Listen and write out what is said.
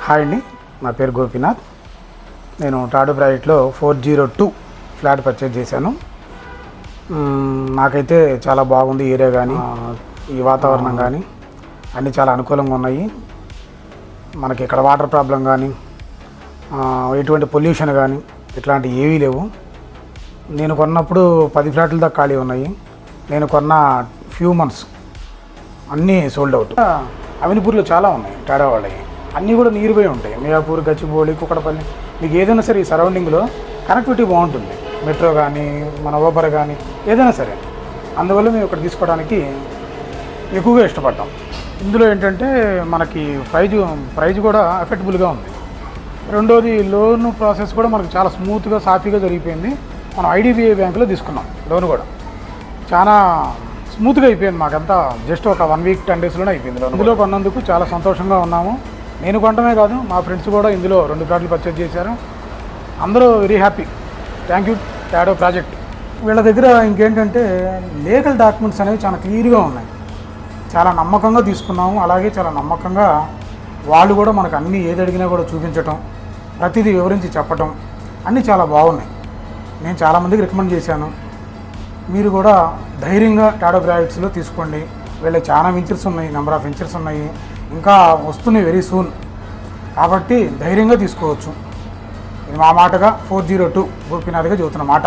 Hi అండి, నా పేరు గోపీనాథ్. నేను టాటూ ప్రాజెక్ట్లో 402 ఫ్లాట్ పర్చేజ్ చేశాను. నాకైతే చాలా బాగుంది. ఏరియా కానీ ఈ వాతావరణం కానీ అన్నీ చాలా అనుకూలంగా ఉన్నాయి. మనకి ఇక్కడ వాటర్ ప్రాబ్లం కానీ ఎటువంటి పొల్యూషన్ కానీ ఇట్లాంటివి ఏవీ లేవు. నేను కొన్నప్పుడు 10 ఫ్లాట్ల దాకా ఖాళీ ఉన్నాయి. నేను కొన్న ఫ్యూ మంత్స్ అన్నీ సోల్డ్ అవుట్. అవినిపూర్లో చాలా ఉన్నాయి టాటా వాళ్ళవి. అన్నీ కూడా నియర్ బై ఉంటాయి. మియాపూర్, గచ్చిబౌలి, కుక్కడపల్లి, మీకు ఏదైనా సరే ఈ సరౌండింగ్లో కనెక్టివిటీ బాగుంటుంది. మెట్రో కానీ మన ఊబర్ కానీ ఏదైనా సరే. అందువల్ల మేము ఇక్కడ తీసుకోవడానికి ఎక్కువగా ఇష్టపడ్డాం. ఇందులో ఏంటంటే మనకి ప్రైజ్ కూడా ఎఫెక్టబుల్గా ఉంది. రెండోది లోన్ ప్రాసెస్ కూడా మనకు చాలా స్మూత్గా సాఫీగా జరిగిపోయింది. మనం ఐడిబిఐ బ్యాంకులో తీసుకున్నాం లోన్ కూడా. చాలా స్మూత్గా అయిపోయింది. మాకంతా జస్ట్ ఒక 1 వీక్ 10 డేస్లోనే అయిపోయింది లోన్. ఇందులో కొన్నందుకు చాలా సంతోషంగా ఉన్నాము. నేను కొనడమే కాదు, మా ఫ్రెండ్స్ కూడా ఇందులో 2 ఫ్లాట్లు పర్చేజ్ చేశారు. అందరూ very happy. Thank you tattoo project. వీళ్ళ దగ్గర ఇంకేంటంటే లీగల్ డాక్యుమెంట్స్ అనేవి చాలా క్లియర్గా ఉన్నాయి. చాలా నమ్మకంగా తీసుకున్నాము. అలాగే చాలా నమ్మకంగా వాళ్ళు కూడా మనకు అన్నీ ఏది అడిగినా కూడా చూపించటం, ప్రతిదీ వివరించి చెప్పటం అన్నీ చాలా బాగున్నాయి. నేను చాలామందికి రికమెండ్ చేశాను. మీరు కూడా ధైర్యంగా టాటూ ప్రాజెక్ట్స్లో తీసుకోండి. వీళ్ళకి చాలా వెంచర్స్ ఉన్నాయి, నెంబర్ ఆఫ్ వెంచర్స్ ఉన్నాయి, ఇంకా వస్తున్నాయి వెరీ సూన్. కాబట్టి ధైర్యంగా తీసుకోవచ్చు. ఇది మా మాటగా 402 గోపీనాథ్గా చెబుతున్న మాట.